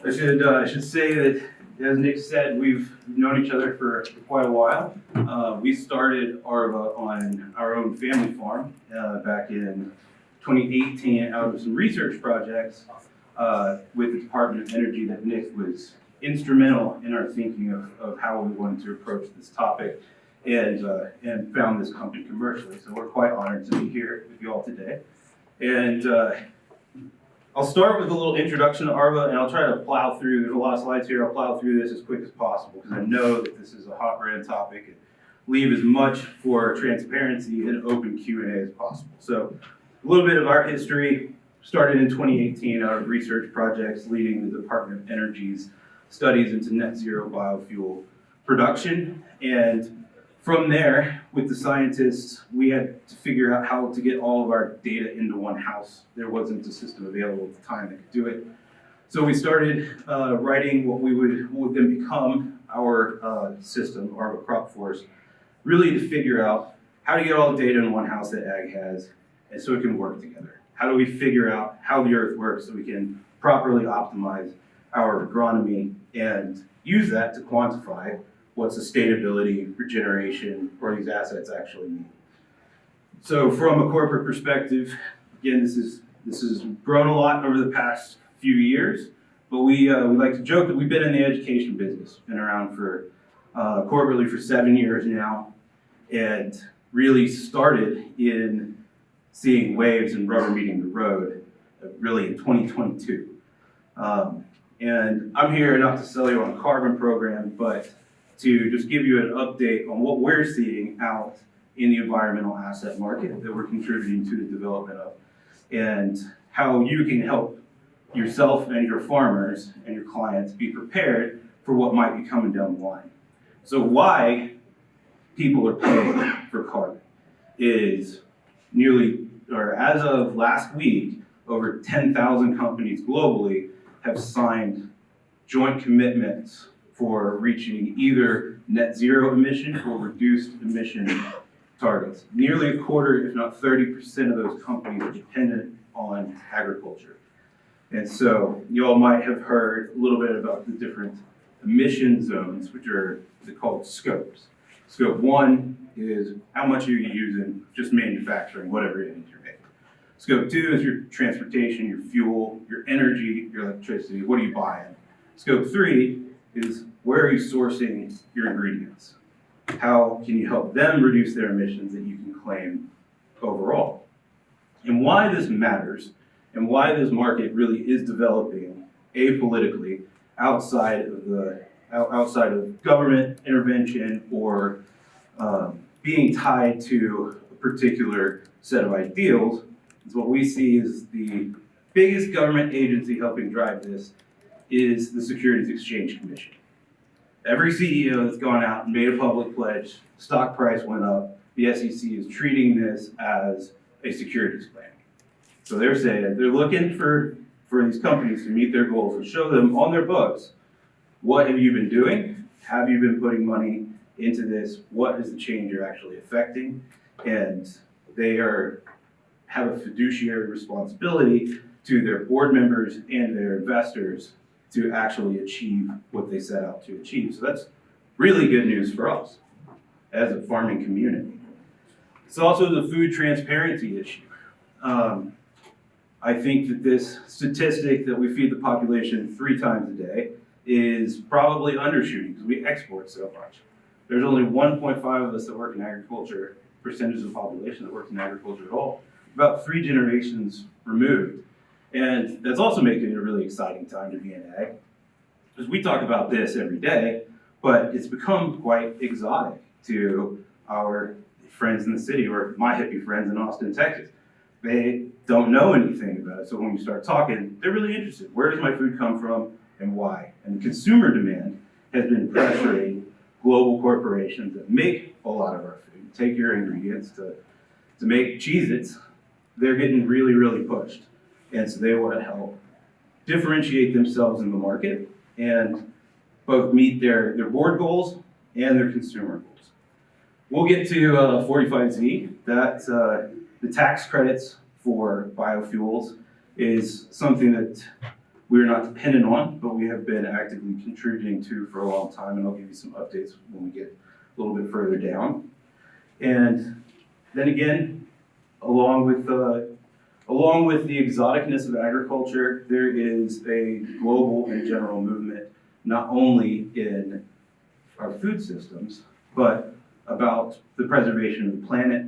I should say that, as Nick said, we've known each other for quite a while. We started Arva on our own family farm back in 2018 out of some research projects with the Department of Energy that Nick was instrumental in our thinking of how we wanted to approach this topic and found this company commercially. So we're quite honored to be here with you all today. And I'll start with a little introduction to Arva, and I'll try to plow through. There's a lot of slides here. I'll plow through this as quick as possible because I know that this is a hot brand topic and leave as much for transparency and open Q&A as possible. So a little bit of our history started in 2018 out of research projects leading the Department of Energy's studies into net zero biofuel production. And from there, with the scientists, we had to figure out how to get all of our data into one house. There wasn't a system available at the time that could do it. So we started writing what would then become our system, our crop force, really to figure out how to get all the data in one house that ag has, and so it can work together. How do we figure out how the earth works so we can properly optimize our agronomy and use that to quantify what sustainability, regeneration, or these assets actually mean. So from a corporate perspective, again, this has grown a lot over the past few years, but we like to joke that we've been in the education business, been around for corporately for 7 years now, and really started in seeing waves and rubber meeting the road really in 2022. And I'm here not to sell you on a carbon program, but to just give you an update on what we're seeing out in the environmental asset market that we're contributing to the development of, and how you can help yourself and your farmers and your clients be prepared for what might be coming down the line. So why people are paying for carbon is as of last week, over 10,000 companies globally have signed joint commitments for reaching either net zero emission or reduced emission targets. Nearly a quarter, if not 30% of those companies are dependent on agriculture. And so you all might have heard a little bit about the different emission zones, which are called scopes. Scope 1 is how much are you using just manufacturing, whatever it is you're making. Scope 2 is your transportation, your fuel, your energy, your electricity, what are you buying? Scope 3 is where are you sourcing your ingredients? How can you help them reduce their emissions that you can claim overall? And why this matters, and why this market really is developing apolitically outside of government intervention or being tied to a particular set of ideals, is what we see is the biggest government agency helping drive this is the Securities Exchange Commission. Every CEO that's gone out and made a public pledge, stock price went up, the SEC is treating this as a securities plan. So they're saying, they're looking for these companies to meet their goals and show them on their books, what have you been doing? Have you been putting money into this? What is the change you're actually affecting? And they have a fiduciary responsibility to their board members and their investors to actually achieve what they set out to achieve. So that's really good news for us as a farming community. It's also the food transparency issue. I think that this statistic that we feed the population 3 times a day is probably undershooting because we export so much. There's only 1.5 of us that work in agriculture, percentage of the population that works in agriculture at all, about 3 generations removed. And that's also making it a really exciting time to be in ag, because we talk about this every day, but it's become quite exotic to our friends in the city, or my hippie friends in Austin, Texas. They don't know anything about it, so when you start talking, they're really interested. Where does my food come from and why? And the consumer demand has been pressuring global corporations that make a lot of our food, take your ingredients to make Cheez-Its, they're getting really, really pushed. And so they want to help differentiate themselves in the market and both meet their board goals and their consumer goals. We'll get to 45Z. That the tax credits for biofuels is something that we are not dependent on, but we have been actively contributing to for a long time, and I'll give you some updates when we get a little bit further down. And then again, along with the exoticness of agriculture, there is a global and general movement, not only in our food systems, but about the preservation of the planet,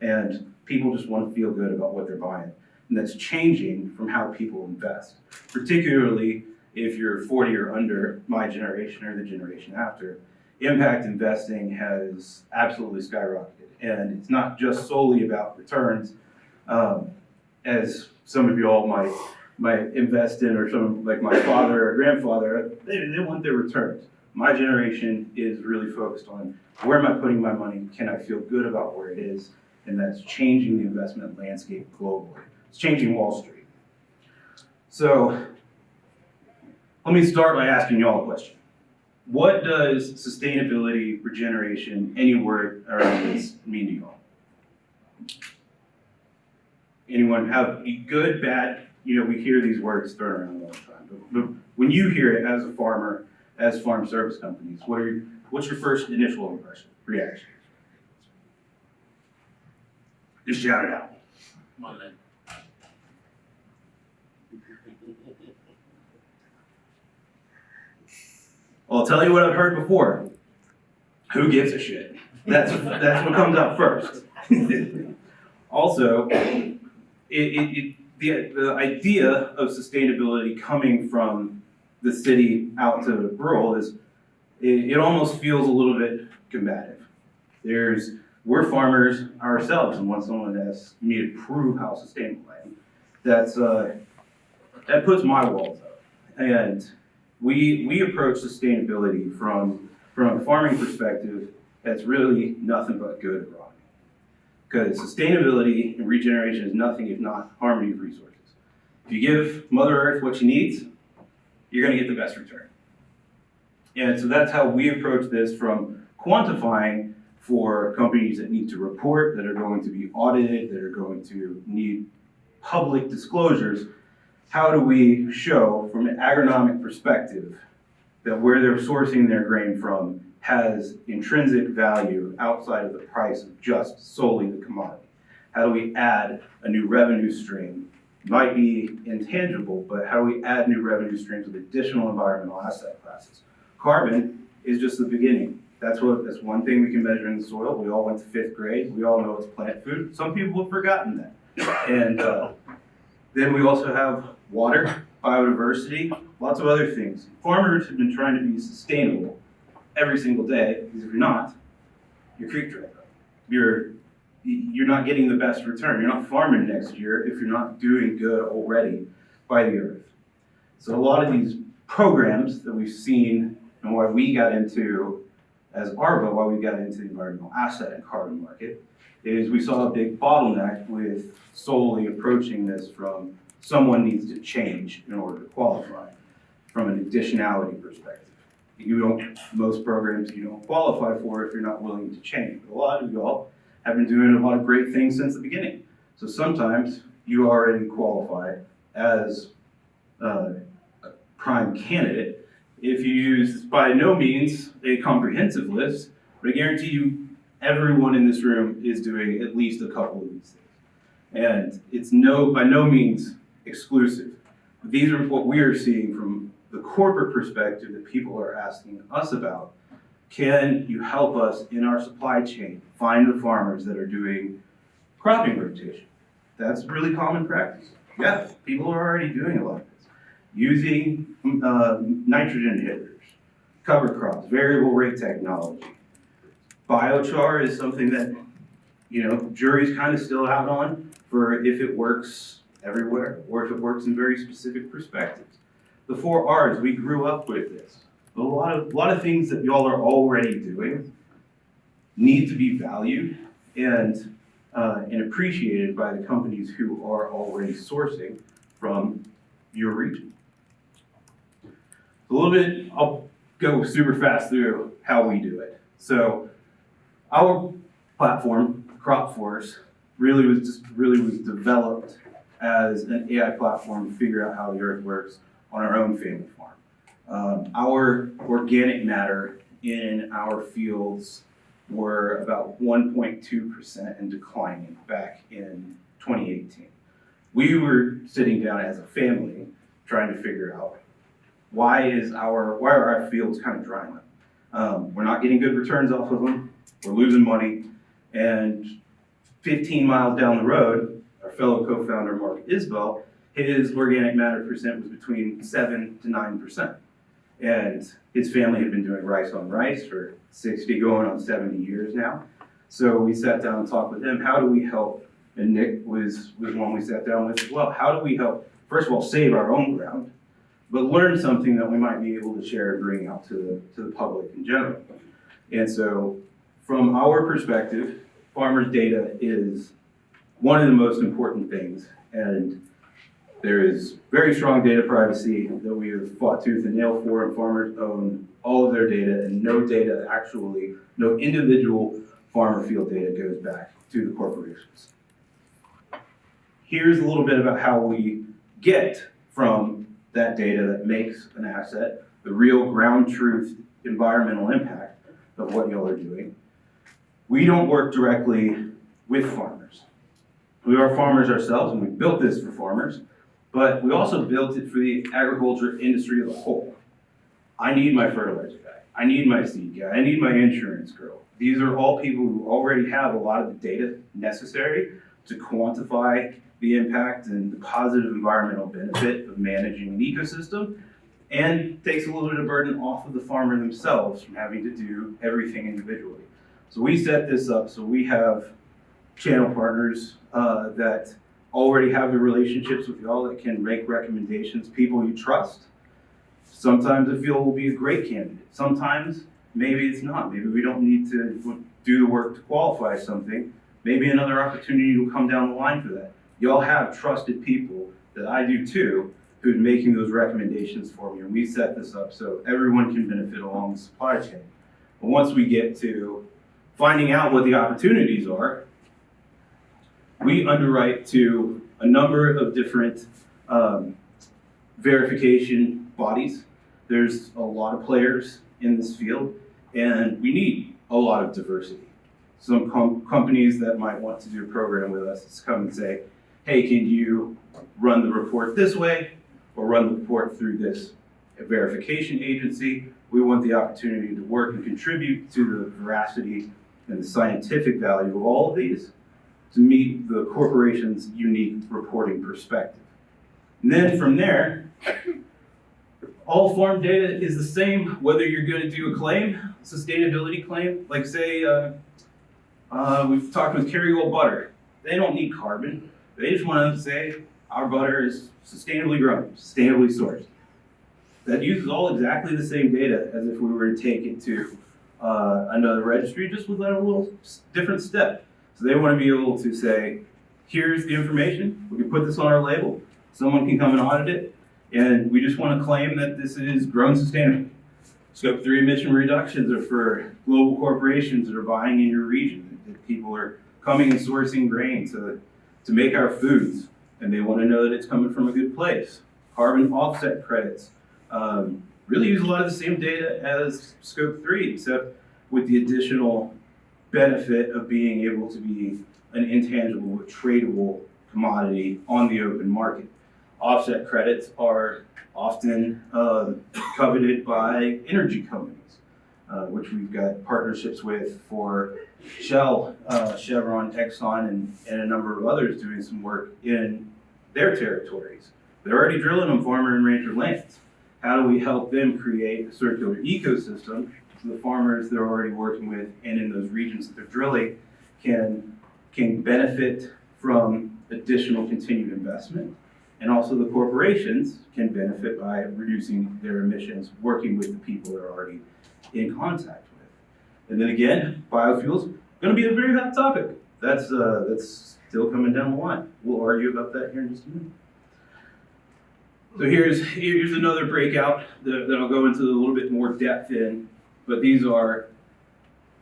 and people just want to feel good about what they're buying. And that's changing from how people invest, particularly if you're 40 or under, my generation or the generation after. Impact investing has absolutely skyrocketed, and it's not just solely about returns, as some of you all might invest in, or some like my father or grandfather, they want their returns. My generation is really focused on where am I putting my money, can I feel good about where it is, and that's changing the investment landscape globally. It's changing Wall Street. So let me start by asking you all a question. What does sustainability, regeneration, any word around this mean to you all? Anyone have good, bad? You know, we hear these words thrown around all the time. But when you hear it as a farmer, as farm service companies, what's your first initial impression, reaction? Just shout it out. One leg. Well, I'll tell you what I've heard before. Who gives a shit? That's what comes out first. Also, the idea of sustainability coming from the city out to rural is, it almost feels a little bit combative. We're farmers ourselves, and when someone asks me to prove how sustainable I am, that puts my walls up. And we approach sustainability from a farming perspective that's really nothing but good and wrong. Because sustainability and regeneration is nothing if not harmony of resources. If you give Mother Earth what she needs, you're going to get the best return. And so that's how we approach this, from quantifying for companies that need to report, that are going to be audited, that are going to need public disclosures. How do we show from an agronomic perspective that where they're sourcing their grain from has intrinsic value outside of the price of just solely the commodity? How do we add a new revenue stream? Might be intangible, but how do we add new revenue streams with additional environmental asset classes? Carbon is just the beginning. That's one thing we can measure in the soil. We all went to 5th grade. We all know it's plant food. Some people have forgotten that. And then we also have water, biodiversity, lots of other things. Farmers have been trying to be sustainable every single day, because if you're not, your creek dries up. You're not getting the best return. You're not farming next year if you're not doing good already by the earth. So a lot of these programs that we've seen, and why we got into, as ARVA, why we got into the environmental asset and carbon market, is we saw a big bottleneck with solely approaching this from someone needs to change in order to qualify, from an additionality perspective. Most programs you don't qualify for if you're not willing to change. But a lot of y'all have been doing a lot of great things since the beginning. So sometimes you already qualify as a prime candidate if you use, by no means, a comprehensive list, but I guarantee you everyone in this room is doing at least a couple of these things. And it's by no means exclusive. These are what we are seeing from the corporate perspective that people are asking us about. Can you help us in our supply chain find the farmers that are doing cropping rotation? That's really common practice. Yeah, people are already doing a lot of this. Using nitrogen inhibitors, cover crops, variable rate technology. Biochar is something that, jury's kind of still out on for if it works everywhere or if it works in very specific perspectives. The 4 R's, we grew up with this. A lot of things that y'all are already doing need to be valued and appreciated by the companies who are already sourcing from your region. A little bit, I'll go super fast through how we do it. So our platform, CropForce, really was developed as an AI platform to figure out how the earth works, on our own family farm. Our organic matter in our fields were about 1.2% and declining back in 2018. We were sitting down as a family trying to figure out why are our fields kind of drying up. We're not getting good returns off of them. We're losing money. And 15 miles down the road, our fellow co-founder, Mark Isbell, his organic matter percent was between 7 to 9%. And his family had been doing rice on rice for 60 going on 70 years now. So we sat down and talked with him, how do we help? And Nick was one we sat down with as well. How do we help, first of all, save our own ground, but learn something that we might be able to share and bring out to the public in general. And so from our perspective, farmers' data is one of the most important things. And there is very strong data privacy that we have fought tooth and nail for, and farmers own all of their data, and no individual farmer field data goes back to the corporations. Here's a little bit about how we get from that data that makes an asset, the real ground truth environmental impact of what y'all are doing. We don't work directly with farmers. We are farmers ourselves, and we built this for farmers, but we also built it for the agriculture industry as a whole. I need my fertilizer guy. I need my seed guy. I need my insurance girl. These are all people who already have a lot of the data necessary to quantify the impact and the positive environmental benefit of managing an ecosystem, and takes a little bit of burden off of the farmer themselves from having to do everything individually. So we set this up so we have channel partners that already have the relationships with y'all that can make recommendations, people you trust. Sometimes a field will be a great candidate. Sometimes maybe it's not. Maybe we don't need to do the work to qualify something. Maybe another opportunity will come down the line for that. Y'all have trusted people that I do too, who's making those recommendations for me. And we set this up so everyone can benefit along the supply chain. But once we get to finding out what the opportunities are, we underwrite to a number of different verification bodies. There's a lot of players in this field, and we need a lot of diversity. Some companies that might want to do a program with us come and say, hey, can you run the report this way or run the report through this verification agency? We want the opportunity to work and contribute to the veracity and the scientific value of all of these to meet the corporation's unique reporting perspective. And then from there, all farm data is the same, whether you're going to do a claim, sustainability claim, like say, we've talked with Kerrygold Butter. They don't need carbon. They just want to say our butter is sustainably grown, sustainably sourced. That uses all exactly the same data as if we were to take it to another registry, just with a little different step. So they want to be able to say, here's the information, we can put this on our label, someone can come and audit it, and we just want to claim that this is grown sustainably. Scope 3 emission reductions are for global corporations that are buying in your region, that people are coming and sourcing grain to make our foods, and they want to know that it's coming from a good place. Carbon offset credits really use a lot of the same data as Scope 3, except with the additional benefit of being able to be an intangible but tradable commodity on the open market. Offset credits are often coveted by energy companies, which we've got partnerships with for Shell, Chevron, Exxon, and a number of others doing some work in their territories. They're already drilling on farmer and rancher lands. How do we help them create a circular ecosystem so the farmers they're already working with and in those regions that they're drilling can benefit from additional continued investment, and also the corporations can benefit by reducing their emissions, working with the people they're already in contact with. And then again, biofuels, going to be a very hot topic. That's still coming down the line. We'll argue about that here in just a minute. So here's another breakout that I'll go into a little bit more depth in, but these are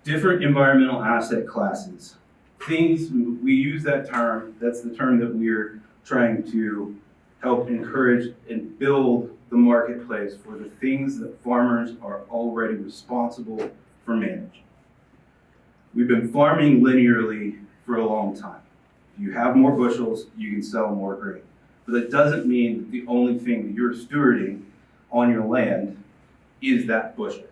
different environmental asset classes. Things, we use that term, that's the term that we're trying to help encourage and build the marketplace for the things that farmers are already responsible for managing. We've been farming linearly for a long time. If you have more bushels, you can sell more grain. But that doesn't mean that the only thing that you're stewarding on your land is that bushel.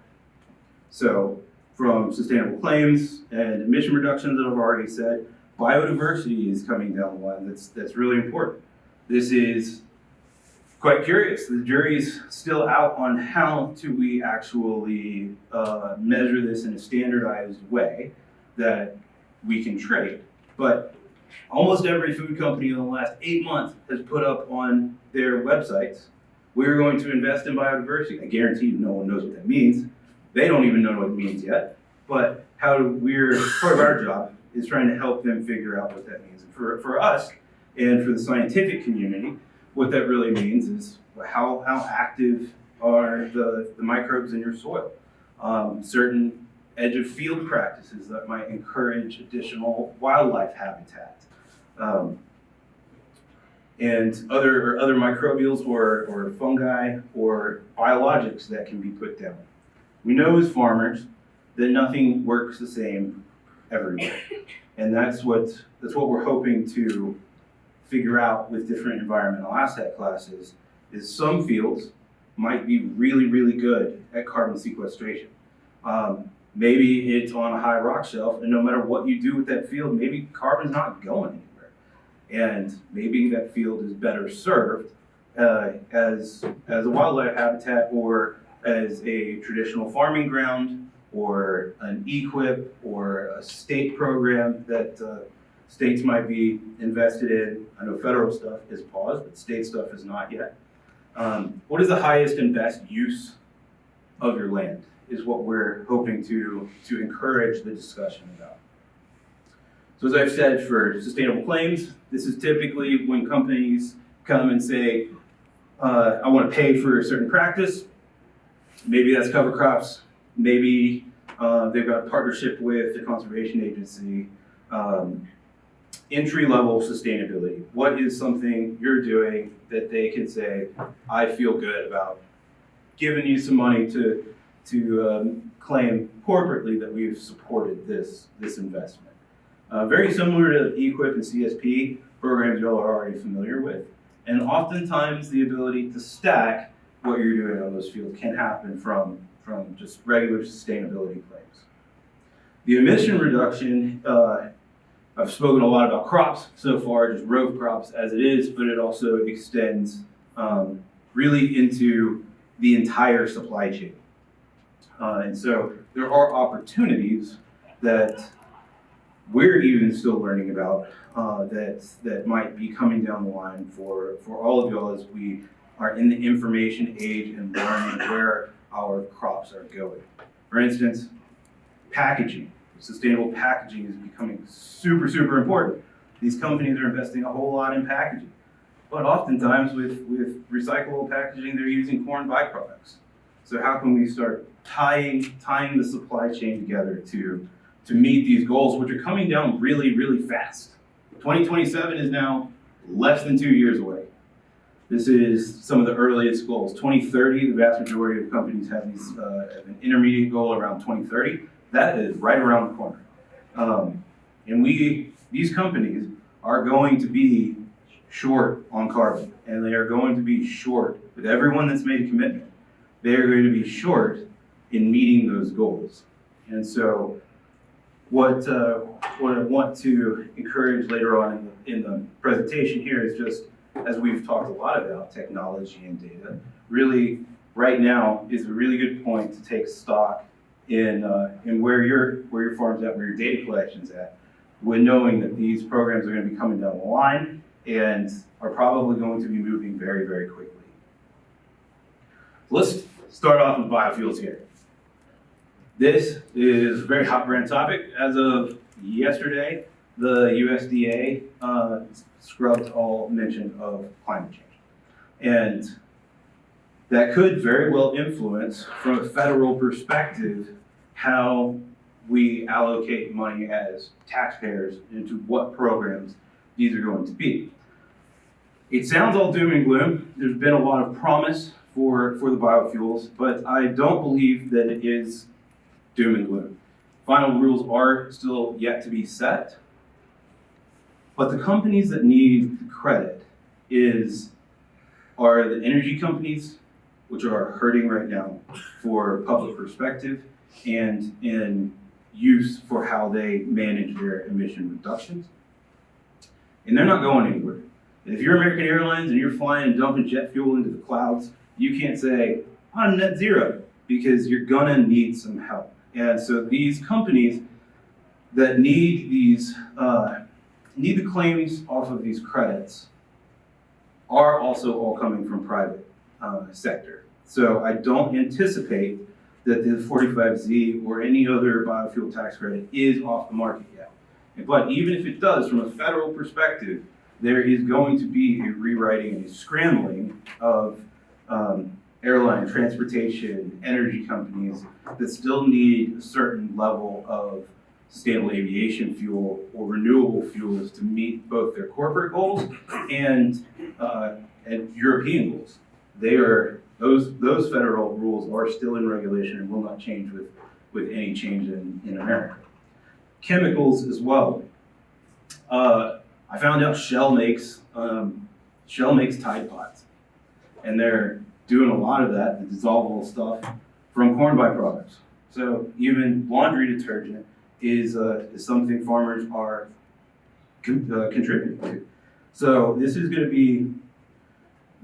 So from sustainable claims and emission reductions that I've already said, biodiversity is coming down the line. That's really important. This is quite curious. The jury's still out on how do we actually measure this in a standardized way that we can trade. But almost every food company in the last 8 months has put up on their websites, we're going to invest in biodiversity. I guarantee you no one knows what that means. They don't even know what it means yet. But part of our job is trying to help them figure out what that means. And for us and for the scientific community, what that really means is how active are the microbes in your soil. Certain edge of field practices that might encourage additional wildlife habitat. And other microbials or fungi or biologics that can be put down. We know as farmers that nothing works the same everywhere. And that's what we're hoping to figure out with different environmental asset classes is some fields might be really, really good at carbon sequestration. Maybe it's on a high rock shelf, and no matter what you do with that field, maybe carbon's not going anywhere. And maybe that field is better served as a wildlife habitat or as a traditional farming ground or an EQIP or a state program that states might be invested in. I know federal stuff is paused, but state stuff is not yet. What is the highest and best use of your land is what we're hoping to encourage the discussion about. So as I've said, for sustainable claims, this is typically when companies come and say, I want to pay for a certain practice. Maybe that's cover crops. Maybe they've got a partnership with the conservation agency. Entry-level sustainability. What is something you're doing that they can say, I feel good about giving you some money to claim corporately that we've supported this investment. Very similar to EQIP and CSP, programs y'all are already familiar with. And oftentimes the ability to stack what you're doing on those fields can happen from just regular sustainability claims. The emission reduction, I've spoken a lot about crops so far, just row crops as it is, but it also extends really into the entire supply chain. And so there are opportunities that we're even still learning about that might be coming down the line for all of y'all as we are in the information age and learning where our crops are going. For instance, packaging. Sustainable packaging is becoming super, super important. These companies are investing a whole lot in packaging. But oftentimes with recyclable packaging, they're using corn byproducts. So how can we start tying the supply chain together to meet these goals, which are coming down really, really fast. 2027 is now less than 2 years away. This is some of the earliest goals. 2030, the vast majority of companies have these an intermediate goal around 2030. That is right around the corner. And these companies are going to be short on carbon, and they are going to be short with everyone that's made a commitment. They are going to be short in meeting those goals. And so what I want to encourage later on in the presentation here is just, as we've talked a lot about technology and data, really right now is a really good point to take stock in where your farm's at, where your data collection's at, when knowing that these programs are going to be coming down the line and are probably going to be moving very, very quickly. Let's start off with biofuels here. This is a very hot brand topic. As of yesterday, the USDA scrubbed all mention of climate change. And that could very well influence, from a federal perspective, how we allocate money as taxpayers into what programs these are going to be. It sounds all doom and gloom. There's been a lot of promise for the biofuels, but I don't believe that it is doom and gloom. Final rules are still yet to be set, but the companies that need the credit are the energy companies, which are hurting right now for public perspective and in use for how they manage their emission reductions. And they're not going anywhere. And if you're American Airlines and you're flying and dumping jet fuel into the clouds, you can't say, I'm net zero, because you're gonna need some help. And so these companies that need the claims off of these credits are also all coming from private sector. So I don't anticipate that the 45Z or any other biofuel tax credit is off the market yet. But even if it does, from a federal perspective, there is going to be a rewriting and a scrambling of airline, transportation, energy companies that still need a certain level of sustainable aviation fuel or renewable fuels to meet both their corporate goals and European goals. Those federal rules are still in regulation and will not change with any change in America. Chemicals as well. I found out Shell makes Tide Pods, and they're doing a lot of that, the dissolvable stuff, from corn byproducts. So even laundry detergent is something farmers are contributing to. So this is going to be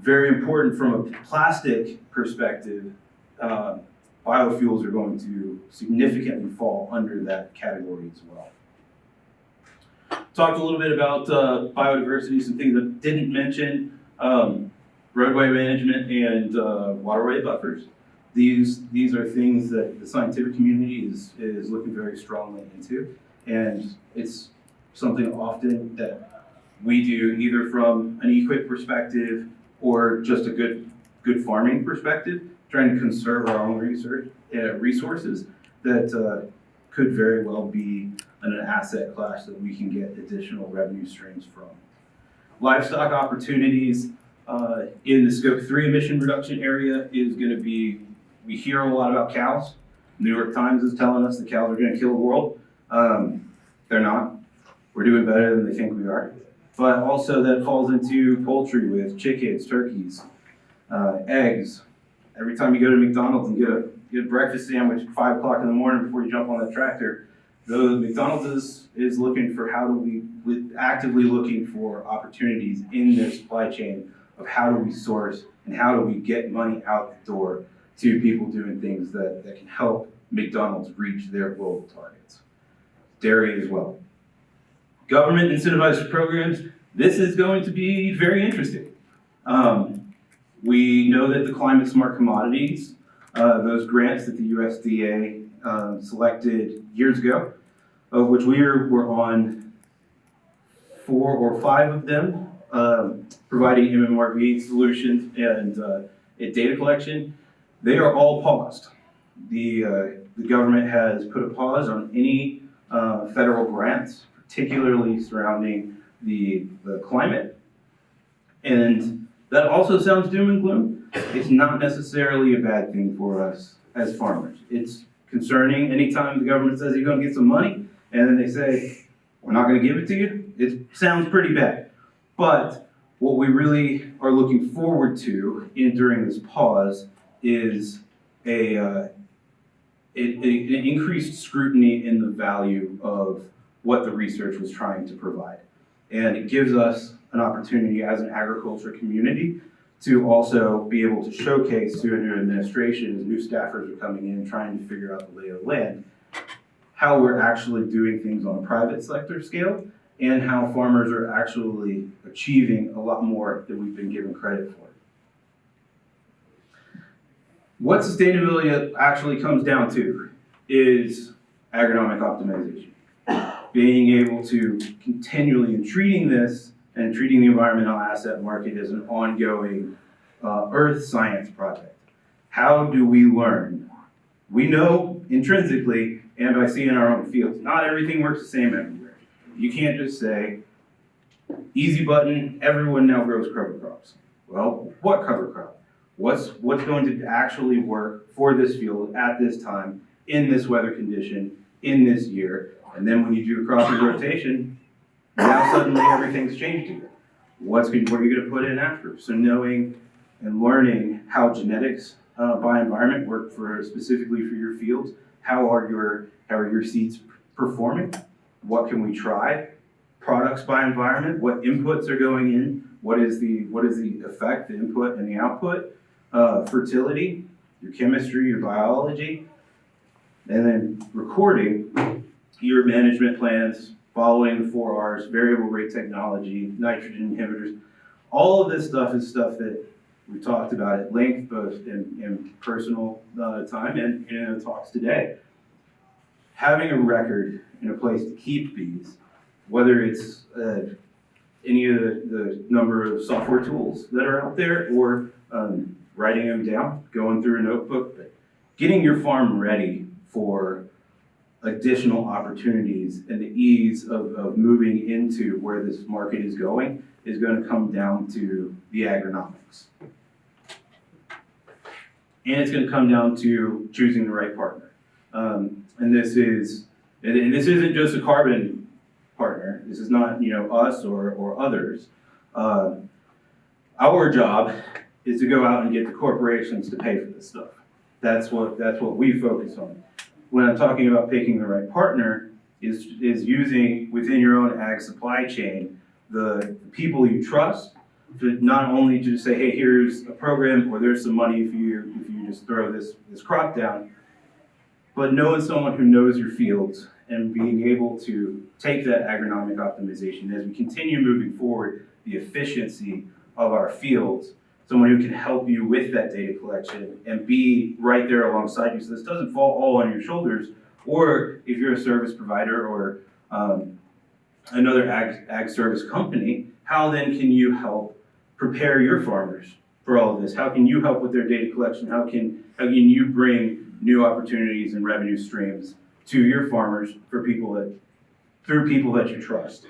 very important from a plastic perspective. Biofuels are going to significantly fall under that category as well. Talked a little bit about biodiversity, some things I didn't mention, roadway management and waterway buffers. These are things that the scientific community is looking very strongly into, and it's something often that we do either from an EQIP perspective or just a good farming perspective, trying to conserve our own resources that could very well be an asset class that we can get additional revenue streams from. Livestock opportunities in the Scope 3 emission reduction area is going to be, we hear a lot about cows. New York Times is telling us the cows are going to kill the world. They're not. We're doing better than they think we are. But also that falls into poultry with chickens, turkeys, eggs. Every time you go to McDonald's and get a breakfast sandwich at 5 o'clock in the morning before you jump on that tractor, the McDonald's is looking for actively looking for opportunities in their supply chain of how do we source and how do we get money out the door to people doing things that can help McDonald's reach their global targets. Dairy as well. Government incentivized programs, this is going to be very interesting. We know that the climate smart commodities, those grants that the USDA selected years ago, of which we were on 4 or 5 of them, providing MMRV solutions and data collection, they are all paused. The government has put a pause on any federal grants, particularly surrounding the climate. And that also sounds doom and gloom. It's not necessarily a bad thing for us as farmers. It's concerning anytime the government says you're going to get some money and then they say, we're not going to give it to you. It sounds pretty bad. But what we really are looking forward to during this pause is an increased scrutiny in the value of what the research was trying to provide. And it gives us an opportunity as an agriculture community to also be able to showcase to a new administration as new staffers are coming in trying to figure out the lay of the land, how we're actually doing things on a private sector scale and how farmers are actually achieving a lot more than we've been given credit for. What sustainability actually comes down to is agronomic optimization. Being able to continually, and treating the environmental asset market as an ongoing earth science project. How do we learn? We know intrinsically, and I see in our own fields, not everything works the same everywhere. You can't just say, easy button, everyone now grows cover crops. Well, what cover crop? What's going to actually work for this field at this time, in this weather condition, in this year? And then when you do a cropping rotation, now suddenly everything's changed again. What are you gonna put in after? So knowing and learning how genetics by environment work specifically for your fields. How are your seeds performing? What can we try? Products by environment. What inputs are going in? What is the effect, the input and the output? Fertility, your chemistry, your biology, and then recording your management plans, following the 4Rs, variable rate technology, nitrogen inhibitors. All of this stuff is stuff that we talked about at length, both in personal time and in the talks today. Having a record and a place to keep these, whether it's any of the number of software tools that are out there, or writing them down, going through a notebook, but getting your farm ready for additional opportunities and the ease of moving into where this market is going to come down to the agronomics. And it's going to come down to choosing the right partner. And this isn't just a carbon partner. This is not, us or others. Our job is to go out and get the corporations to pay for this stuff. That's what we focus on. When I'm talking about picking the right partner, is using within your own ag supply chain the people you trust, to not only to say, hey, here's a program, or there's some money if you just throw this crop down, but knowing someone who knows your fields and being able to take that agronomic optimization as we continue moving forward, the efficiency of our fields, someone who can help you with that data collection and be right there alongside you, so this doesn't fall all on your shoulders. Or if you're a service provider or another ag service company, how then can you help prepare your farmers for all of this? How can you help with their data collection? How can you bring new opportunities and revenue streams to your farmers through people that you trust?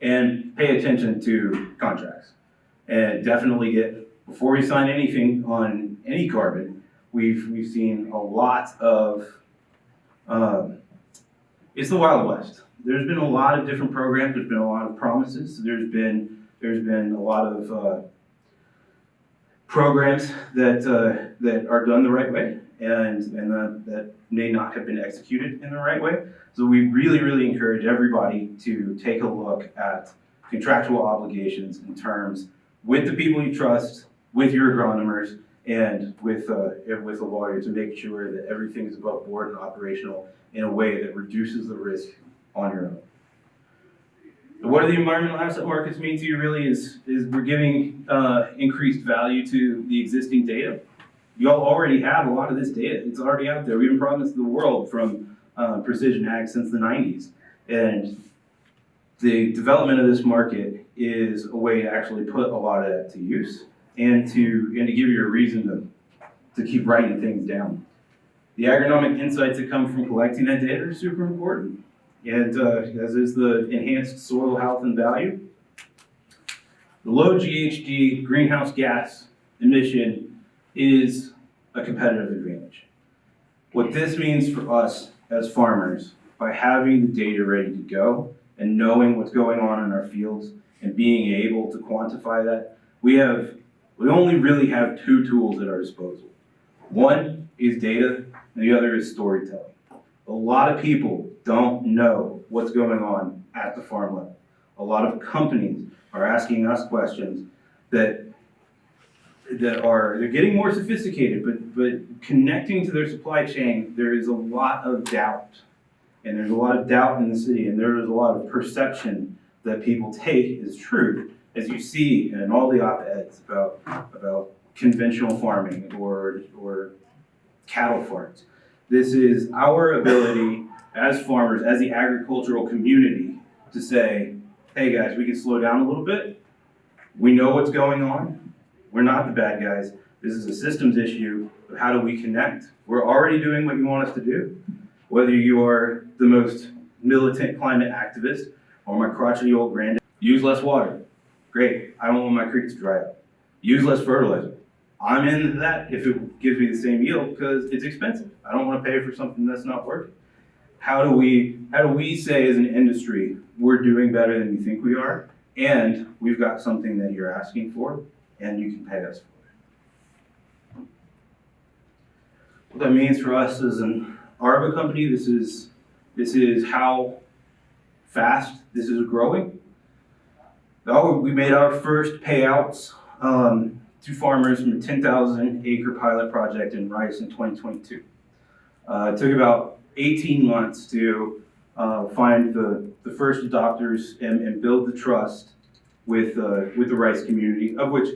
And pay attention to contracts. And definitely before we sign anything on any carbon, we've seen a lot of, it's the Wild West. There's been a lot of different programs, there's been a lot of promises, there's been a lot of programs that are done the right way and that may not have been executed in the right way. So we really encourage everybody to take a look at contractual obligations in terms with the people you trust, with your agronomers, and with a lawyer, to make sure that everything is above board and operational in a way that reduces the risk on your own. And what do the environmental asset markets mean to you really is we're giving increased value to the existing data. Y'all already have a lot of this data. It's already out there. We've been promised the world from precision ag since the 90s. And the development of this market is a way to actually put a lot of that to use and to give you a reason to keep writing things down. The agronomic insights that come from collecting that data are super important, and as is the enhanced soil health and value. The low GHG greenhouse gas emission is a competitive advantage. What this means for us as farmers, by having the data ready to go and knowing what's going on in our fields and being able to quantify that, we only really have two tools at our disposal. One is data, and the other is storytelling. A lot of people don't know what's going on at the farm level. A lot of companies are asking us questions they're getting more sophisticated, but connecting to their supply chain, there is a lot of doubt. And there's a lot of doubt in the city, and there is a lot of perception that people take as truth, as you see in all the op-eds about conventional farming or cattle farms. This is our ability as farmers, as the agricultural community, to say, hey guys, we can slow down a little bit. We know what's going on. We're not the bad guys. This is a systems issue of how do we connect. We're already doing what you want us to do. Whether you are the most militant climate activist or my crotchety old granddad, use less water. Great, I don't want my creeks to dry up. use less fertilizer. I'm into that if it gives me the same yield because it's expensive. I don't want to pay for something that's not working. How do we say as an industry we're doing better than you think we are, and we've got something that you're asking for, and you can pay us for it? What that means for us as an ARVA company, this is how fast this is growing. We made our first payouts to farmers from a 10,000 acre pilot project in rice in 2022. It took about 18 months to find the first adopters and build the trust with the rice community, of which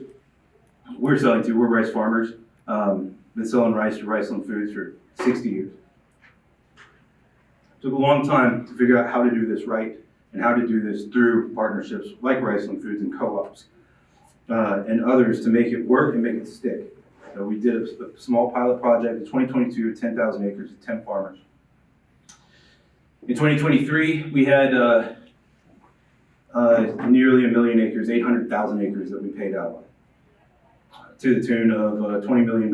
we're selling to. We're rice farmers. Been selling rice to Riceland Foods for 60 years. Took a long time to figure out how to do this right and how to do this through partnerships like Riceland Foods and co-ops and others to make it work and make it stick. So we did a small pilot project in 2022 at 10,000 acres at 10 farmers. In 2023, we had nearly 1 million acres, 800,000 acres that we paid out to the tune of $20 million.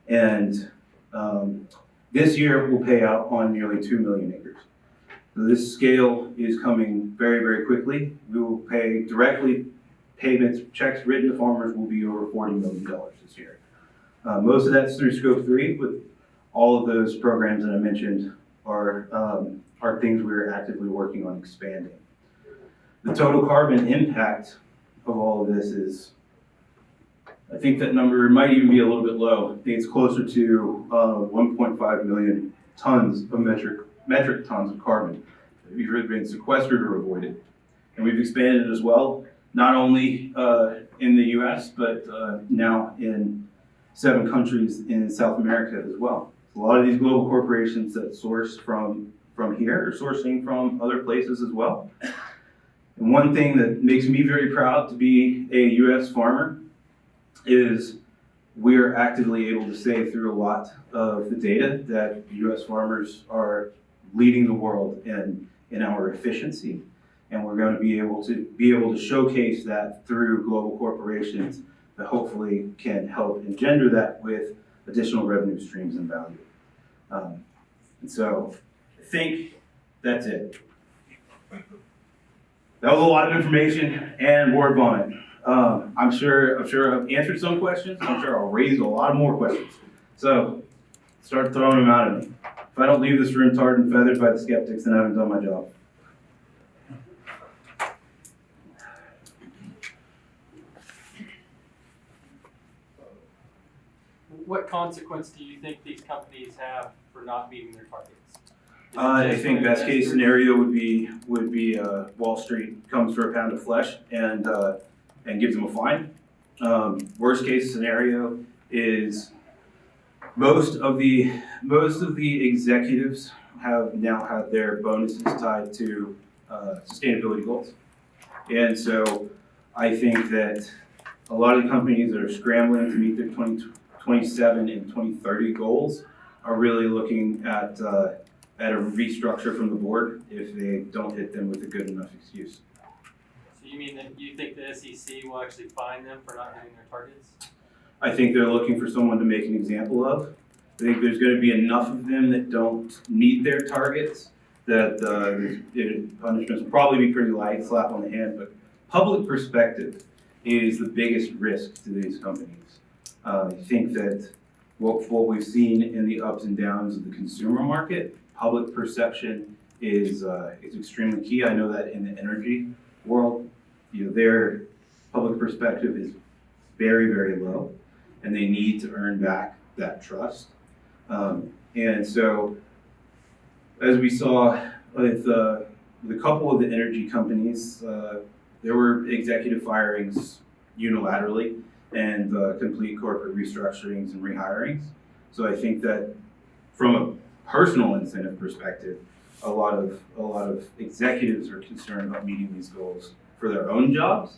And this year we'll pay out on nearly 2 million acres. So this scale is coming very, very quickly. We will pay directly, payments, checks written to farmers will be over $40 million this year. Most of that's through Scope 3, but all of those programs that I mentioned are things we're actively working on expanding. The total carbon impact of all of this is, I think that number might even be a little bit low. I think it's closer to 1.5 million tons of metric tons of carbon that have either been sequestered or avoided. And we've expanded as well, not only in the US, but now in 7 countries in South America as well. A lot of these global corporations that source from here are sourcing from other places as well. And one thing that makes me very proud to be a US farmer is we're actively able to say through a lot of the data that US farmers are leading the world in our efficiency. And we're going to be able to showcase that through global corporations that hopefully can help engender that with additional revenue streams and value. And so I think that's it. That was a lot of information and word vomit. I'm sure I've answered some questions. I'm sure I'll raise a lot of more questions. So start throwing them out at me. If I don't leave this room tarred and feathered by the skeptics, then I haven't done my job. What consequence do you think these companies have for not meeting their targets? I think best case scenario would be Wall Street comes for a pound of flesh and gives them a fine. Worst case scenario is most of the executives have now had their bonuses tied to sustainability goals, and so I think that a lot of the companies that are scrambling to meet their 2027 and 2030 goals are really looking at a restructure from the board if they don't hit them with a good enough excuse. So you mean that you think the SEC will actually fine them for not hitting their targets? I think they're looking for someone to make an example of. I think there's going to be enough of them that don't meet their targets that punishments will probably be pretty light, slap on the hand, but public perspective is the biggest risk to these companies. I think that what we've seen in the ups and downs of the consumer market, public perception is extremely key. I know that in the energy world, their public perspective is very, very low, and they need to earn back that trust. And so, as we saw with a couple of the energy companies, there were executive firings unilaterally and complete corporate restructurings and rehirings. So I think that from a personal incentive perspective, a lot of executives are concerned about meeting these goals for their own jobs.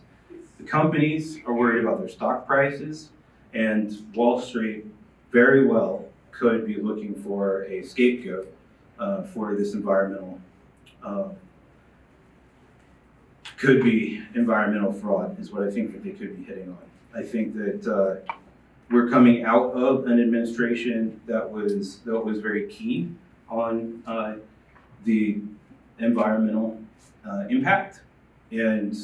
The companies are worried about their stock prices, and Wall Street very well could be looking for a scapegoat for this environmental could be environmental fraud is what I think that they could be hitting I think that we're coming out of an administration that was very keen on the environmental impact, and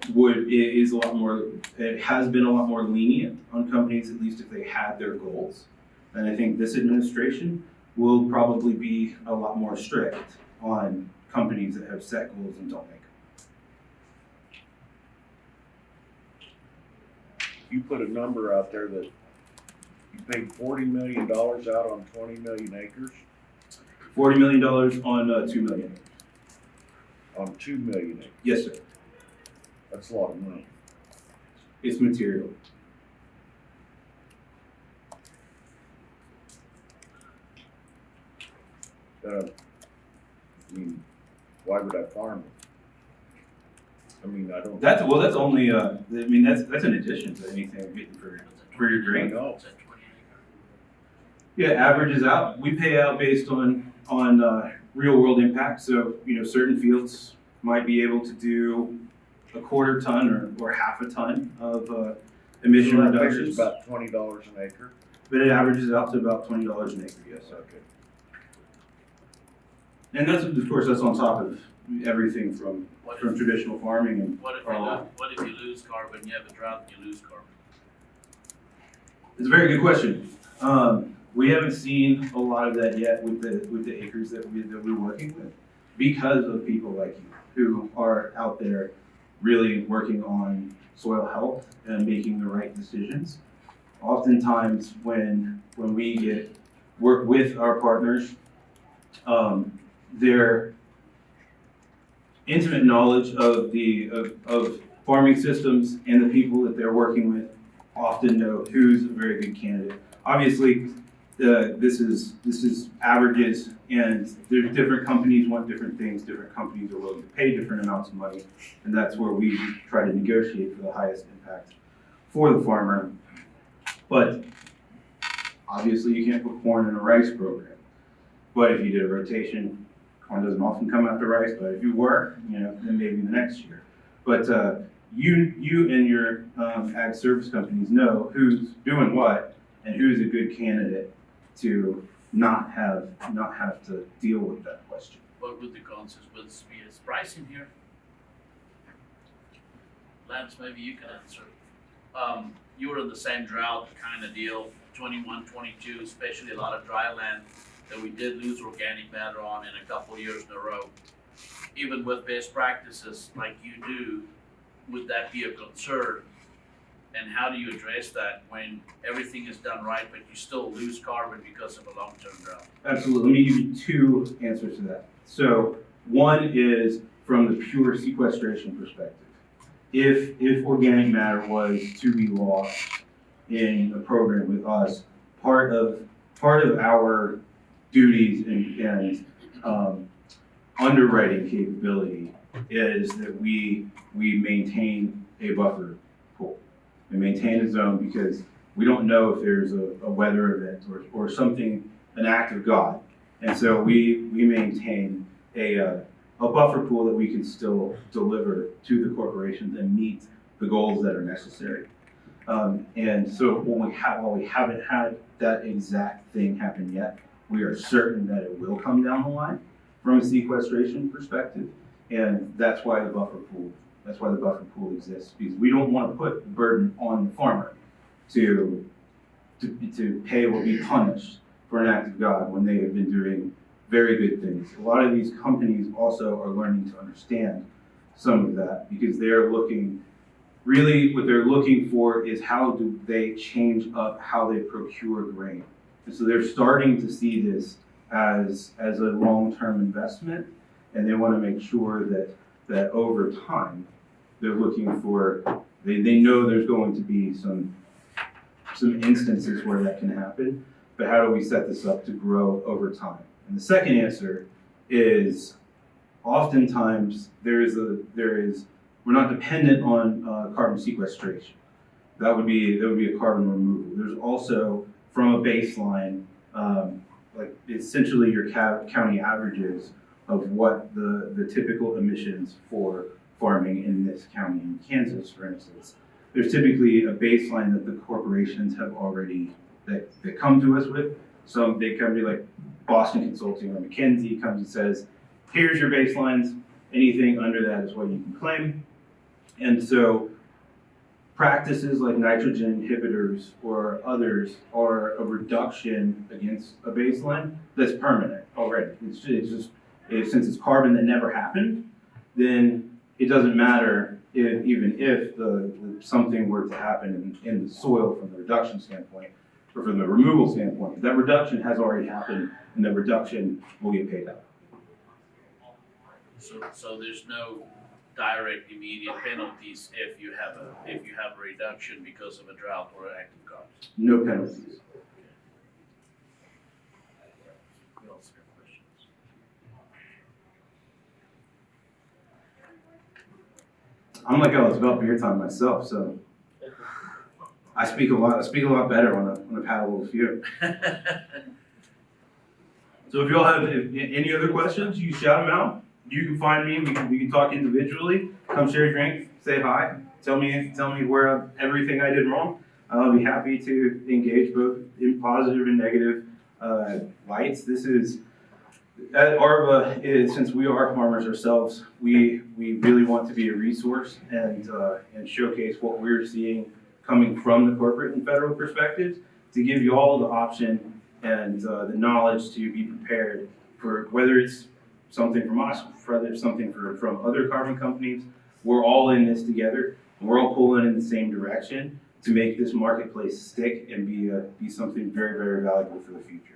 it has been a lot more lenient on companies, at least if they had their goals. And I think this administration will probably be a lot more strict on companies that have set goals and don't make them. You put a number out there that you paid $40 million out on 20 million acres, $40 million on 2 million acres. on 2 million acres. Yes, sir. That's a lot of money. It's material. I mean, why would I farm it? I mean, I don't. That's only that's in addition to anything we're getting for your I grain. know. Yeah, averages out. We pay out based on real world impact. So certain fields might be able to do a quarter ton or half a ton of emission So that reductions. figures about $20 an acre. But it averages out to about $20 an acre. Yes. Okay. And that's of course that's on top of everything from What from if, traditional farming and what if you lose carbon, you have a drought and you lose carbon? It's a very good question. We haven't seen a lot of that yet with the acres that we're working with, because of people like you who are out there really working on soil health and making the right decisions. Oftentimes, when we work with our partners, their intimate knowledge of farming systems and the people that they're working with often know who's a very good candidate. Obviously, this is averages, and there's different companies want different things. Different companies are willing to pay different amounts of money, and that's where we try to negotiate for the highest impact for the farmer. But obviously, you can't put corn in a rice program. But if you did a rotation, corn doesn't often come after rice. But if you were, then maybe the next year. But you and your ag service companies know who's doing what and who's a good candidate to not have to deal with that question. What would the consensus be? Is pricing here? Lance, maybe you can answer. You were in the same drought kind of deal, 21, 22, especially a lot of dry land that we did lose organic matter on in a couple years in a row. Even with best practices like you do, would that be a concern? And how do you address that when everything is done right, but you still lose carbon because of a long-term drought? Absolutely. Let me give you two answers to that. So one is from the pure sequestration perspective. If organic matter was to be lost in a program with us, part of our duties and underwriting capability is that we maintain a buffer pool. We maintain a zone because we don't know if there's a weather event or something, an act of God. And so we maintain a buffer pool that we can still deliver to the corporations and meet the goals that are necessary. And so while we haven't had that exact thing happen yet, we are certain that it will come down the line from a sequestration perspective. And that's why the buffer pool exists, because we don't want to put the burden on the farmer to pay or be punished for an act of God when they have been doing very good things. A lot of these companies also are learning to understand some of that, because they're looking, really what they're looking for is how do they change up how they procure grain. And so they're starting to see this as a long-term investment, and they want to make sure that over time they're looking for, they know there's going to be some instances where that can happen, but how do we set this up to grow over time? And the second answer is oftentimes we're not dependent on carbon sequestration. That would be a carbon removal. There's also, from a baseline, like essentially your county averages of what the typical emissions for farming in this county in Kansas, for instance, there's typically a baseline that the corporations have already, that come to us with. Some big company like Boston Consulting or McKinsey comes and says, here's your baselines, anything under that is what you can claim. And so practices like nitrogen inhibitors or others are a reduction against a baseline that's permanent already. It's just since it's carbon that never happened, then it doesn't matter even if something were to happen in the soil from the reduction standpoint or from the removal standpoint. That reduction has already happened, and that reduction will get paid out. So there's no direct immediate penalties if you have a reduction because of a drought or active crops. No penalties. Who else have questions? I'm like, oh, it's about beer time myself, so I speak a lot better when I've had a little few. So if y'all have any other questions, you shout them out. You can find me. We can talk individually. Come share a drink. Say hi. Tell me where everything I did wrong. I'll be happy to engage both in positive and negative lights. This is at ARVA. Since we are farmers ourselves, we really want to be a resource and showcase what we're seeing coming from the corporate and federal perspectives to give you all the option and the knowledge to be prepared for whether it's something from us, whether it's something from other carbon companies. We're all in this together, and we're all pulling in the same direction to make this marketplace stick and be something very, very valuable for the future.